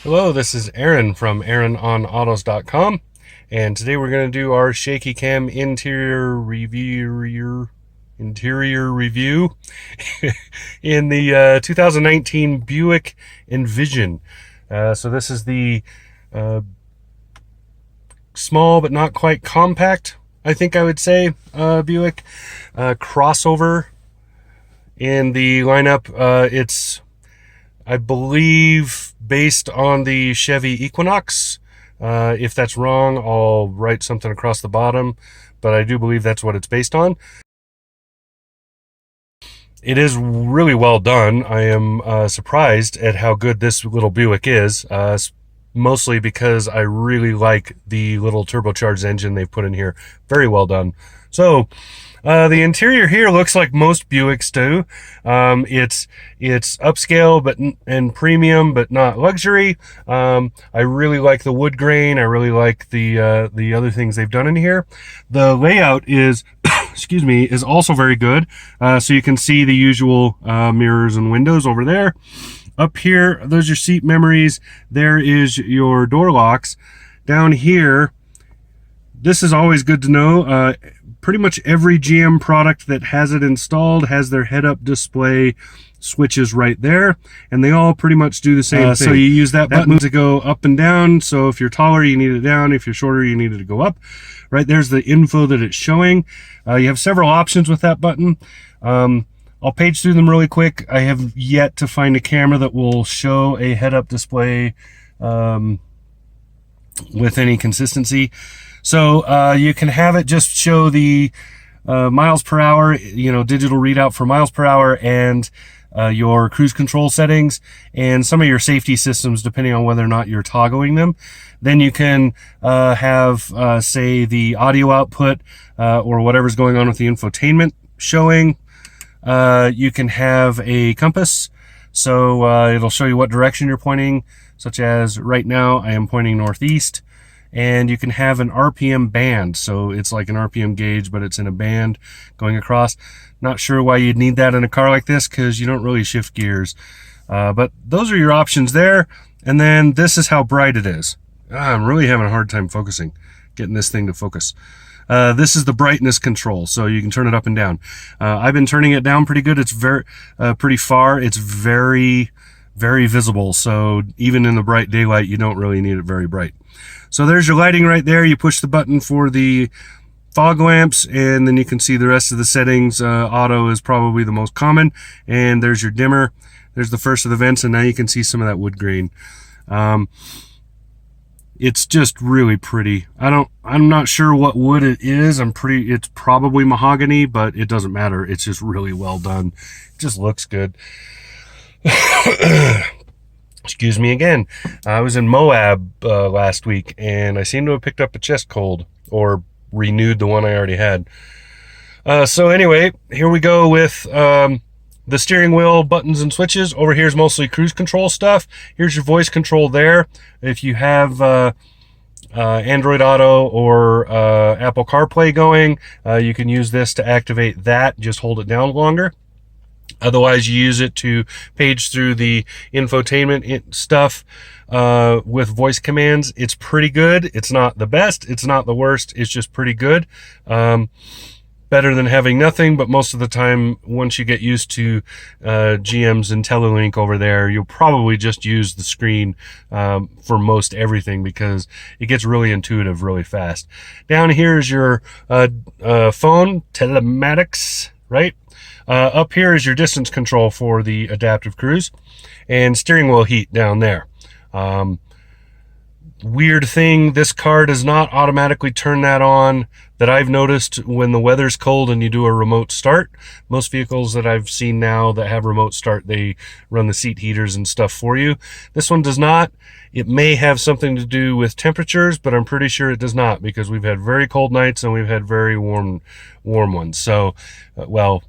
Hello, this is Aaron from AaronOnAutos.com, and today we're going to do our shaky cam interior review in the 2019 Buick Envision. So this is the small but not quite compact, I think I would say, Buick crossover in the lineup. It's, I believe, based on the Chevy Equinox. If that's wrong, I'll write something across the bottom, but I do believe that's what it's based on. It is really well done. I am surprised at how good this little Buick is, mostly because I really like the little turbocharged engine they've put in here. Very well done. So, the interior here looks like most Buicks do. It's upscale and premium, but not luxury. I really like the wood grain. I really like the other things they've done in here. The layout is excuse me, is also very good. So you can see the usual mirrors and windows over there. Up here, those are your seat memories. There is your door locks. Down here, this is always good to know. Pretty much every GM product that has it installed has their head-up display switches right there, and they all pretty much do the same thing. So you use that button to go up and down. So if you're taller, you need it down. If you're shorter, you need it to go up. Right there's the info that it's showing. You have several options with that button. I'll page through them really quick. I have yet to find a camera that will show a head-up display with any consistency. So you can have it just show the miles per hour, digital readout for miles per hour, and your cruise control settings and some of your safety systems, depending on whether or not you're toggling them. Then you can have, say, the audio output or whatever's going on with the infotainment showing. You can have a compass, so it'll show you what direction you're pointing, such as right now I am pointing northeast. And you can have an RPM band, so it's like an RPM gauge, but it's in a band going across. Not sure why you'd need that in a car like this, because you don't really shift gears. But those are your options there. And then this is how bright it is. I'm really having a hard time focusing, getting this thing to focus. This is the brightness control, so you can turn it up and down. I've been turning it down pretty good. It's very pretty far. It's very, very visible, so even in the bright daylight, you don't really need it very bright. So there's your lighting right there. You push the button for the fog lamps, and then you can see the rest of the settings. Auto is probably the most common, and there's your dimmer. There's the first of the vents, and now you can see some of that wood grain. It's just really pretty. I'm not sure what wood it is. It's probably mahogany, but it doesn't matter. It's just really well done. It just looks good. Excuse me again. I was in Moab last week, and I seem to have picked up a chest cold, or renewed the one I already had. So anyway, here we go with the steering wheel buttons and switches. Over here is mostly cruise control stuff. Here's your voice control there. If you have Android Auto or Apple CarPlay going, you can use this to activate that. Just hold it down longer. Otherwise, you use it to page through the infotainment stuff with voice commands. It's pretty good. It's not the best. It's not the worst. It's just pretty good. Better than having nothing, but most of the time, once you get used to GM's IntelliLink over there, you'll probably just use the screen for most everything, because it gets really intuitive really fast. Down here is your phone, telematics, right? Up here is your distance control for the adaptive cruise, and steering wheel heat down there. Weird thing, this car does not automatically turn that on that I've noticed when the weather's cold and you do a remote start. Most vehicles that I've seen now that have remote start, they run the seat heaters and stuff for you. This one does not. It may have something to do with temperatures, but I'm pretty sure it does not, because we've had very cold nights and we've had very warm ones. So, well,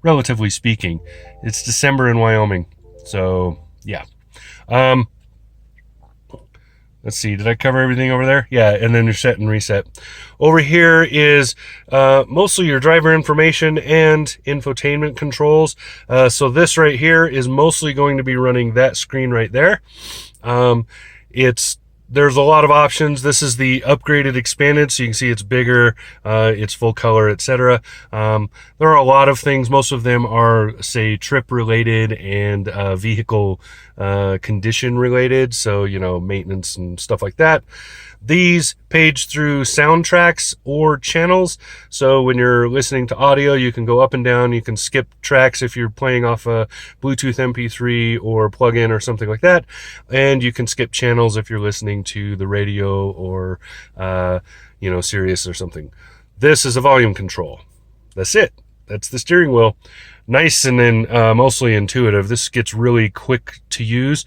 relatively speaking, it's December in Wyoming. So, yeah. Let's see, did I cover everything over there? Yeah, and then your set and reset. Over here is mostly your driver information and infotainment controls. So this right here is mostly going to be running that screen right there. There's a lot of options. This is the upgraded expanded, so you can see it's bigger, it's full color, etc. There are a lot of things. Most of them are, say, trip related and vehicle condition related, so, you know, maintenance and stuff like that. These page through soundtracks or channels. So when you're listening to audio, you can go up and down. You can skip tracks if you're playing off a Bluetooth MP3 or plug-in or something like that. And you can skip channels if you're listening to the radio or, you know, Sirius or something. This is a volume control. That's it. That's the steering wheel. Nice and then mostly intuitive. This gets really quick to use.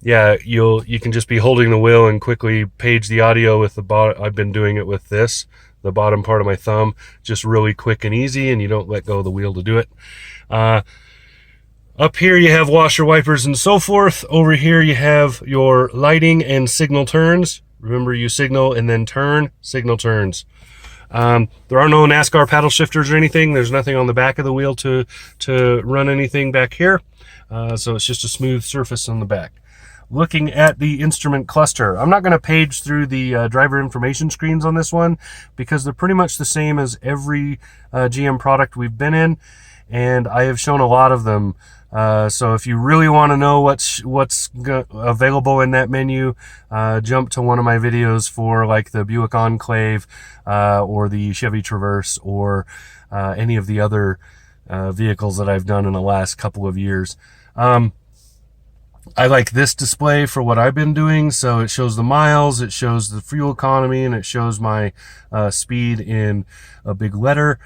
Yeah, you can just be holding the wheel and quickly page the audio with the bottom. I've been doing it with this, the bottom part of my thumb, just really quick and easy, and you don't let go of the wheel to do it. Up here you have washer, wipers, and so forth. Over here you have your lighting and signal turns. Remember, you signal and then turn, signal turns. There are no NASCAR paddle shifters or anything. There's nothing on the back of the wheel to run anything back here. So it's just a smooth surface on the back. Looking at the instrument cluster, I'm not going to page through the driver information screens on this one because they're pretty much the same as every GM product we've been in, and I have shown a lot of them. So if you really want to know what's available in that menu, jump to one of my videos for like the Buick Enclave or the Chevy Traverse or any of the other vehicles that I've done in the last couple of years. I like this display for what I've been doing. So it shows the miles, it shows the fuel economy, and it shows my speed in a big letter.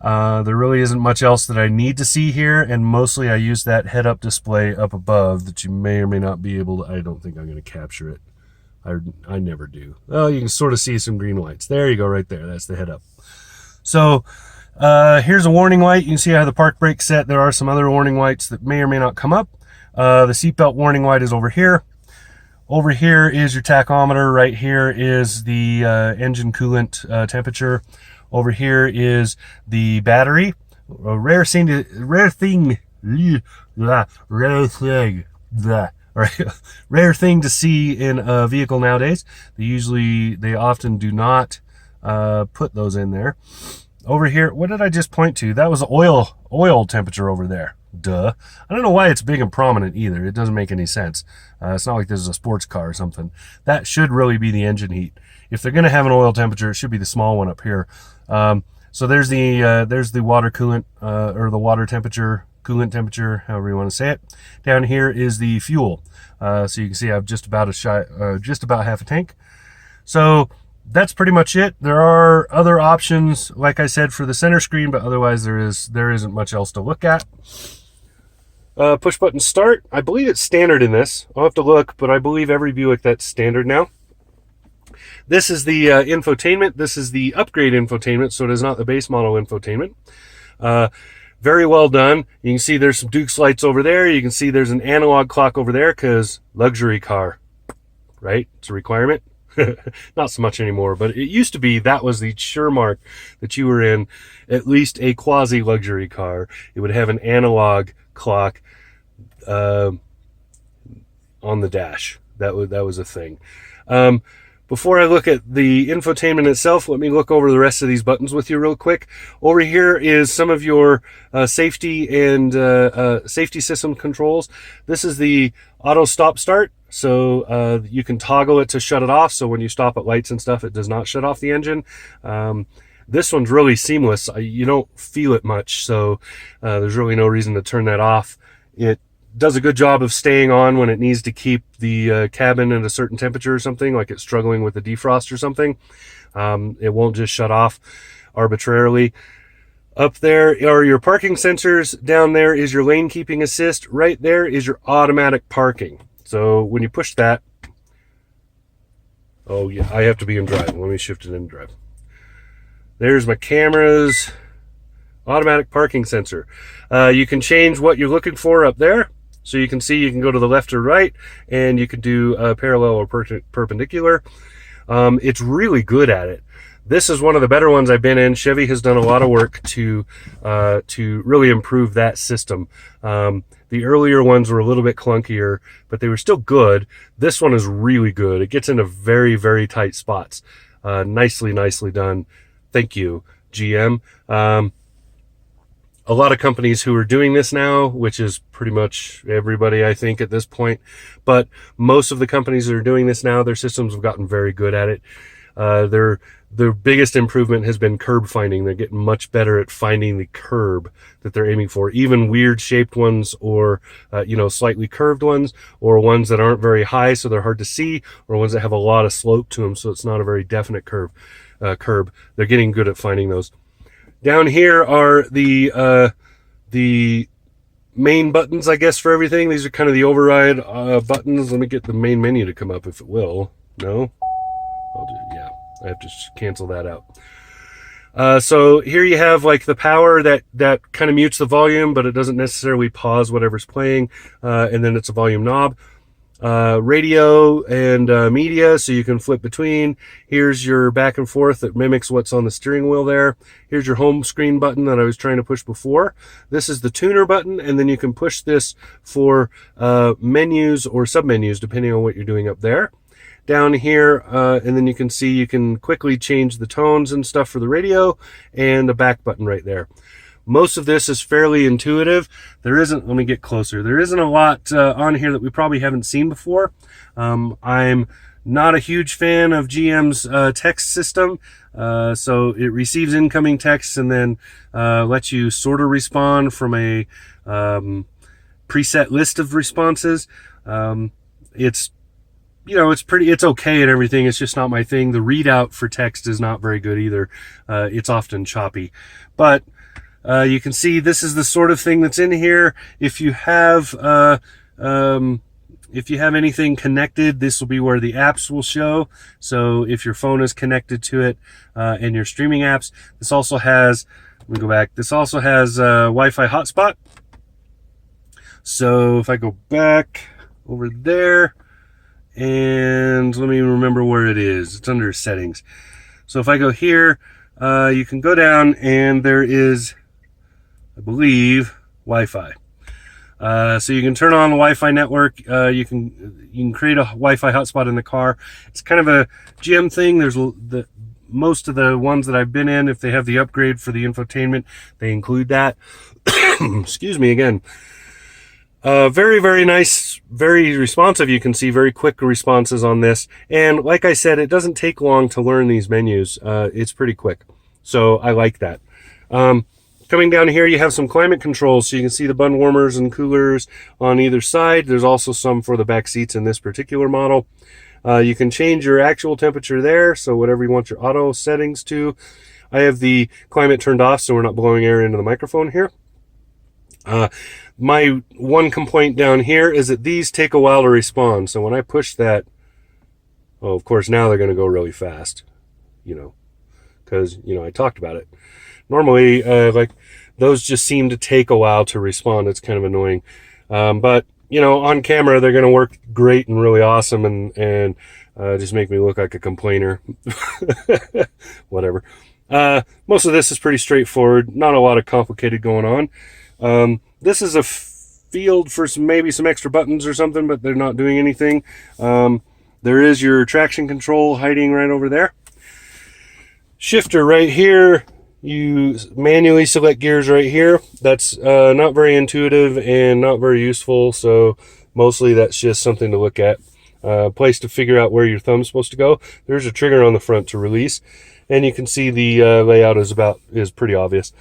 There really isn't much else that I need to see here, and mostly I use that head-up display up above that you may or may not be able to. I don't think I'm going to capture it. I never do. Well, you can sort of see some green lights. There you go, right there. That's the head-up. So here's a warning light. You can see I have the park brake set. There are some other warning lights that may or may not come up. The seatbelt warning light is over here. Over here is your tachometer. Right here is the engine coolant temperature. Over here is the battery. A rare thing to see in a vehicle nowadays. They often do not put those in there. Over here, what did I just point to? That was oil temperature over there. Duh. I don't know why it's big and prominent either. It doesn't make any sense. It's not like this is a sports car or something. That should really be the engine heat. If they're going to have an oil temperature, it should be the small one up here. So there's the water coolant or the water temperature, coolant temperature, however you want to say it. Down here is the fuel. So you can see I have just about half a tank. So that's pretty much it. There are other options, like I said, for the center screen, but otherwise there isn't much else to look at. Push button start. I believe it's standard in this. I'll have to look, but I believe every Buick that's standard now. This is the infotainment. This is the upgrade infotainment, so it is not the base model infotainment. Very well done. You can see there's some Dukes lights over there. You can see there's an analog clock over there because luxury car, right? It's a requirement. Not so much anymore, but it used to be that was the sure mark that you were in at least a quasi-luxury car. It would have an analog clock on the dash. That was a thing. Before I look at the infotainment itself, let me look over the rest of these buttons with you real quick. Over here is some of your safety and safety system controls. This is the auto stop start. So you can toggle it to shut it off. So when you stop at lights and stuff, it does not shut off the engine. This one's really seamless. You don't feel it much. So there's really no reason to turn that off. It does a good job of staying on when it needs to keep the cabin at a certain temperature or something, like it's struggling with a defrost or something. It won't just shut off arbitrarily. Up there are your parking sensors. Down there is your lane keeping assist. Right there is your automatic parking. So when you push that, oh yeah, I have to be in drive. Let me shift it in drive. There's my cameras, automatic parking sensor. You can change what you're looking for up there. So you can see you can go to the left or right, and you can do parallel or perpendicular. It's really good at it. This is one of the better ones I've been in. Chevy has done a lot of work to really improve that system. The earlier ones were a little bit clunkier, but they were still good. This one is really good. It gets into very, very tight spots. Nicely done. Thank you, GM. A lot of companies who are doing this now, which is pretty much everybody, I think, at this point, but most of the companies that are doing this now, their systems have gotten very good at it. Their biggest improvement has been curb finding. They're getting much better at finding the curb that they're aiming for, even weird shaped ones, or slightly curved ones, or ones that aren't very high so they're hard to see, or ones that have a lot of slope to them so it's not a very definite curb. They're getting good at finding those. Down here are the main buttons, I guess, for everything. These are kind of the override buttons. Let me get the main menu to come up if it will. No? Yeah, I have to cancel that out. So here you have like the power that kind of mutes the volume, but it doesn't necessarily pause whatever's playing. And then it's a volume knob. Radio and media, so you can flip between. Here's your back and forth that mimics what's on the steering wheel there. Here's your home screen button that I was trying to push before. This is the tuner button, and then you can push this for menus or submenus depending on what you're doing up there. Down here, and then you can see you can quickly change the tones and stuff for the radio, and a back button right there. Most of this is fairly intuitive. Let me get closer. There isn't a lot on here that we probably haven't seen before. I'm not a huge fan of GM's text system. So it receives incoming texts and then lets you sort of respond from a preset list of responses. It's okay and everything. It's just not my thing. The readout for text is not very good either. It's often choppy. But you can see this is the sort of thing that's in here. If you have anything connected, this will be where the apps will show. So if your phone is connected to it and your streaming apps, this also has, let me go back, this also has Wi-Fi hotspot. So if I go back over there, and let me remember where it is. It's under settings. So if I go here, you can go down and there is, I believe, Wi-Fi. So you can turn on the Wi-Fi network. You can create a Wi-Fi hotspot in the car. It's kind of a GM thing. There's most of the ones that I've been in, if they have the upgrade for the infotainment, they include that. Excuse me again. Very, very nice, very responsive. You can see very quick responses on this. And like I said, it doesn't take long to learn these menus. It's pretty quick. So I like that. Coming down here, you have some climate controls, so you can see the bun warmers and coolers on either side. There's also some for the back seats in this particular model. You can change your actual temperature there, so whatever you want your auto settings to. I have the climate turned off, so we're not blowing air into the microphone here. My one complaint down here is that these take a while to respond. So when I push that, oh, of course, now they're going to go really fast, because, I talked about it. Normally, like those just seem to take a while to respond. It's kind of annoying. But, on camera, they're going to work great and really awesome and just make me look like a complainer. Whatever. Most of this is pretty straightforward. Not a lot of complicated going on. This is a field for maybe some extra buttons or something, but they're not doing anything. There is your traction control hiding right over there. Shifter right here. You manually select gears right here. That's not very intuitive and not very useful, so mostly that's just something to look at. Place to figure out where your thumb's supposed to go. There's a trigger on the front to release, and you can see the layout is pretty obvious.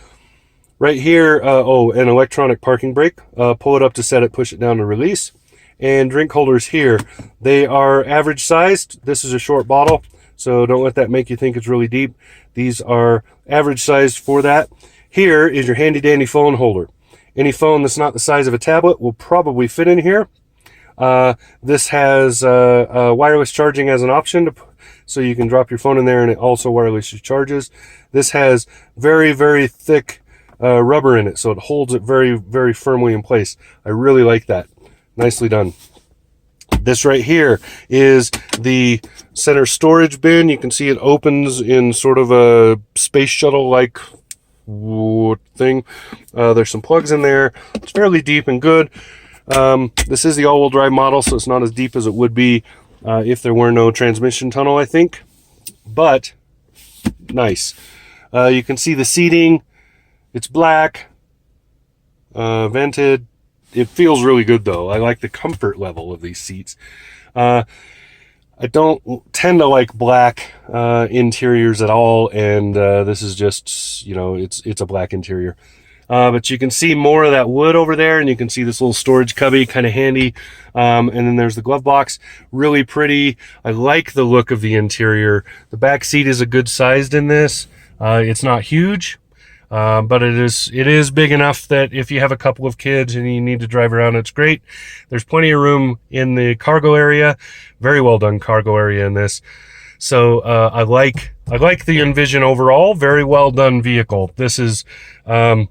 Right here, an electronic parking brake. Pull it up to set it, push it down to release. And drink holders here. They are average sized. This is a short bottle, so don't let that make you think it's really deep. These are average sized for that. Here is your handy dandy phone holder. Any phone that's not the size of a tablet will probably fit in here. This has wireless charging as an option, so you can drop your phone in there and it also wirelessly charges. This has very, very thick rubber in it, so it holds it very, very firmly in place. I really like that. Nicely done. This right here is the center storage bin. You can see it opens in sort of a space shuttle-like thing. There's some plugs in there. It's fairly deep and good. This is the all-wheel drive model, so it's not as deep as it would be if there were no transmission tunnel, I think. But nice. You can see the seating. It's black, vented. It feels really good, though. I like the comfort level of these seats. I don't tend to like black interiors at all, and this is just, you know, it's a black interior. But you can see more of that wood over there, and you can see this little storage cubby, kind of handy. And then there's the glove box, really pretty. I like the look of the interior. The back seat is a good sized in this. It's not huge. But it is big enough that if you have a couple of kids and you need to drive around, it's great. There's plenty of room in the cargo area. Very well done cargo area in this. So I like the Envision overall. Very well done vehicle. This is fairly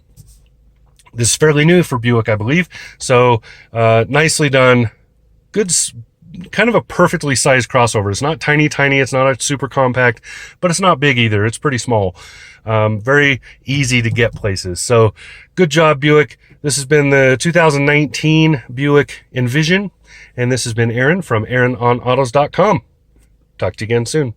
new for Buick, I believe. So nicely done. Good. Kind of a perfectly sized crossover. It's not tiny. It's not a super compact, but it's not big either. It's pretty small. Very easy to get places. So good job, Buick. This has been the 2019 Buick Envision, and this has been Aaron from AaronOnAutos.com. Talk to you again soon.